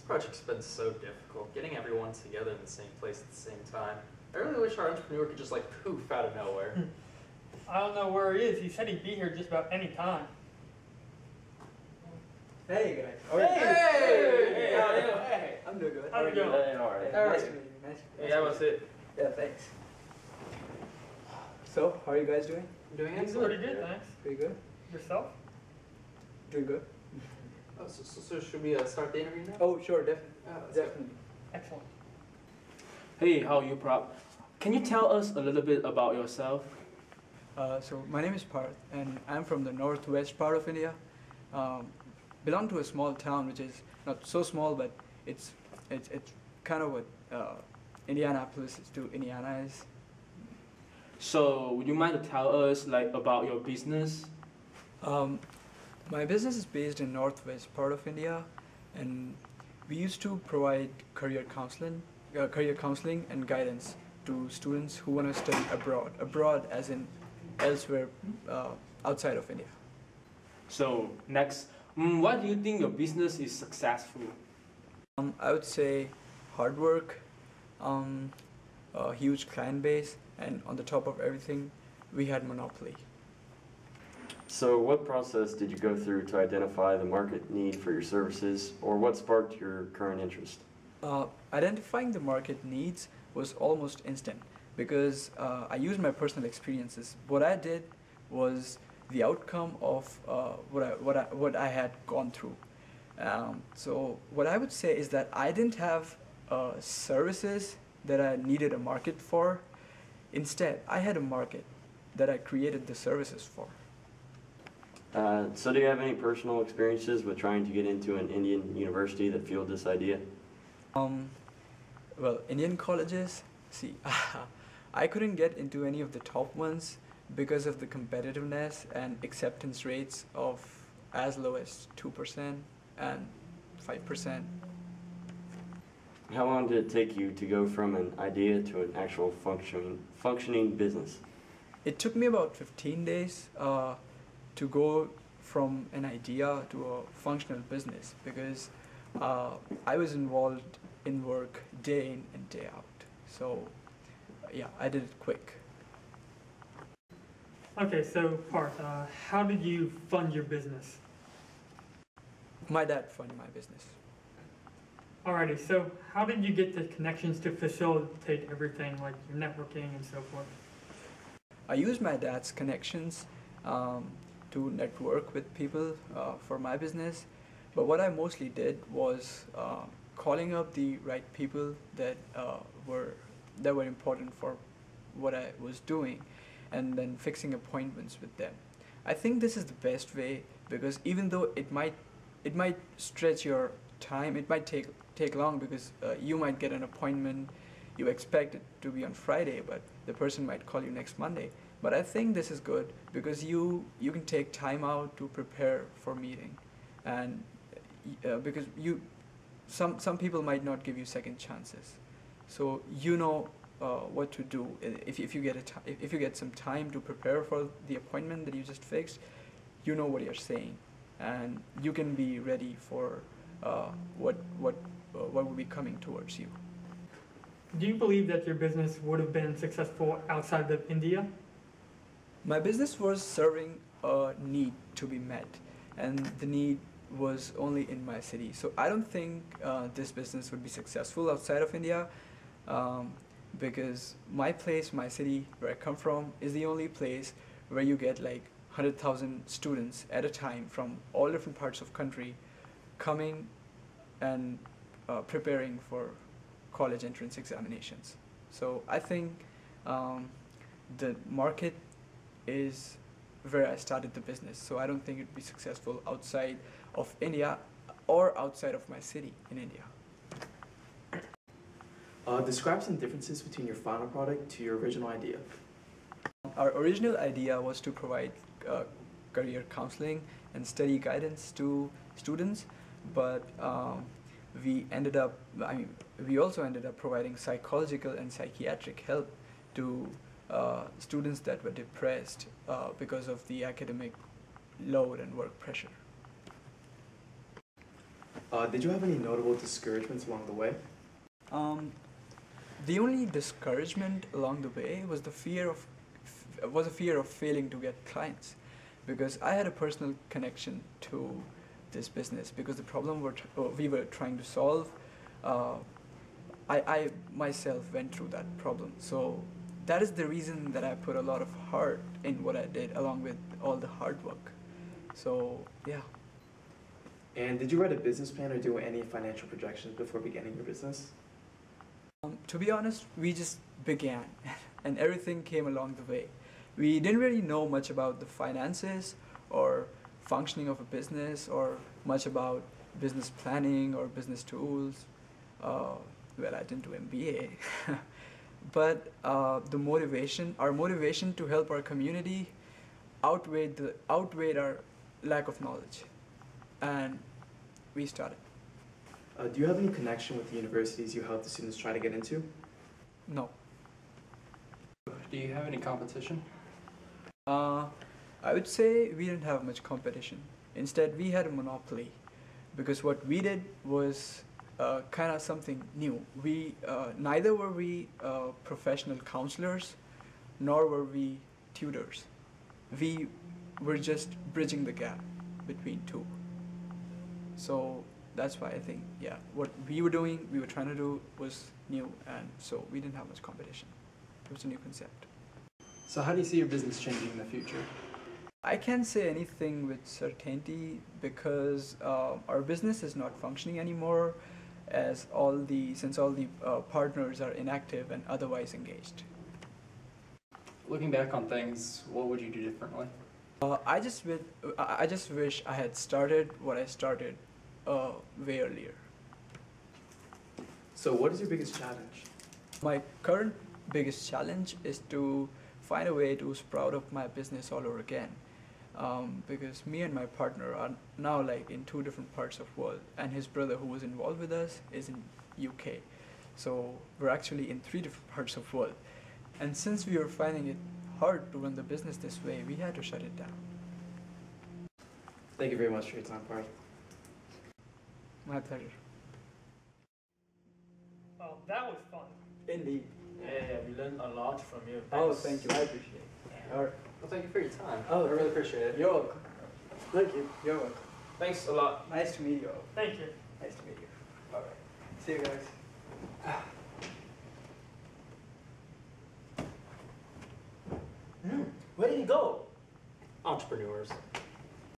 project's been so difficult, getting everyone together in the same place at the same time. I really wish our entrepreneur could just like poof out of nowhere. I don't know where he is. He said he'd be here just about any time. Hey guys. Oh, hey! Hey! I'm doing good. How's it going? Hey, alright. Nice to meet you. Nice to meet you. Hey, how was it? Yeah, thanks. So, how are you guys doing? Doing Pretty excellent. good, thanks. Pretty good? Yourself? Doing good? Oh, so should we start the interview now? Oh, sure, definitely. Let's Definitely. Excellent. Hey, how are you, Prab? Can you tell us a little bit about yourself? So, my name is Parth, and I'm from the northwest part of India. Belong to a small town, which is not so small, but it's kind of what Indianapolis is to Indiana is. So, would you mind to tell us about your business? My business is based in northwest part of India, and we used to provide career counseling and guidance to students who want to study abroad. Abroad, as in elsewhere outside of India. So, next, why do you think your business is successful? I would say hard work, a huge client base, and on the top of everything, we had monopoly. So what process did you go through to identify the market need for your services, or what sparked your current interest? Identifying the market needs was almost instant because I used my personal experiences. What I did was the outcome of what I had gone through. So what I would say is that I didn't have services that I needed a market for. Instead, I had a market that I created the services for. So do you have any personal experiences with trying to get into an Indian university that fueled this idea? Well, Indian colleges, see, I couldn't get into any of the top ones because of the competitiveness and acceptance rates of as low as 2% and 5%. How long did it take you to go from an idea to an actual functioning business? It took me about 15 days to go from an idea to a functional business because I was involved in work day in and day out. So yeah, I did it quick. Okay, so Parth, how did you fund your business? My dad funded my business. Alrighty, so how did you get the connections to facilitate everything, like your networking and so forth? I used my dad's connections to network with people for my business, but what I mostly did was calling up the right people that were important for what I was doing, and then fixing appointments with them. I think this is the best way because even though it might stretch your time, it might take long because you might get an appointment, you expect it to be on Friday, but the person might call you next Monday. But I think this is good because you can take time out to prepare for meeting, and because some people might not give you second chances, so you know what to do if you get some time to prepare for the appointment that you just fixed. You know what you're saying, and you can be ready for what will be coming towards you. Do you believe that your business would have been successful outside of India? My business was serving a need to be met, and the need was only in my city. So I don't think this business would be successful outside of India because my place, my city where I come from, is the only place where you get like 100,000 students at a time from all different parts of country coming and preparing for college entrance examinations. So I think the market is where I started the business. So I don't think it'd be successful outside of India or outside of my city in India. Describe some differences between your final product to your original idea. Our original idea was to provide career counseling and study guidance to students, but we also ended up providing psychological and psychiatric help to students that were depressed because of the academic load and work pressure. Did you have any notable discouragements along the way? The only discouragement along the way was the fear of failing to get clients, because I had a personal connection to this business because the problem we were trying to solve. I myself went through that problem, so that is the reason that I put a lot of heart in what I did, along with all the hard work. So yeah. And did you write a business plan or do any financial projections before beginning your business? To be honest, we just began and everything came along the way. We didn't really know much about the finances or functioning of a business or much about business planning or business tools. Well, I didn't do MBA. But our motivation to help our community outweighed our lack of knowledge. And we started. Do you have any connection with the universities you help the students try to get into? No. Do you have any competition? I would say we didn't have much competition. Instead, we had a monopoly because what we did was kind of something new. Neither were we professional counselors, nor were we tutors. We were just bridging the gap between two. So that's why I think, yeah, what we were trying to do was new, and so we didn't have much competition. It was a new concept. So how do you see your business changing in the future? I can't say anything with certainty because our business is not functioning anymore, since all the partners are inactive and otherwise engaged. Looking back on things, what would you do differently? I just wish I had started what I started way earlier. So what is your biggest challenge? My current biggest challenge is to find a way to sprout up my business all over again. Because me and my partner are now like in two different parts of the world, and his brother who was involved with us is in UK. So we're actually in three different parts of the world. And since we were finding it hard to run the business this way, we had to shut it down. Thank you very much for your time, Parth. My pleasure. Well, that was fun. Indeed. Yeah, we learned a lot from you. Oh, thank you. I appreciate it. All right. Well, thank you for your time. Oh, I really appreciate it. You're welcome. Thank you. You're welcome. Thanks a lot. Nice to meet you all. Thank you. Nice to meet you. All right. See you guys. Where did he go? Entrepreneurs.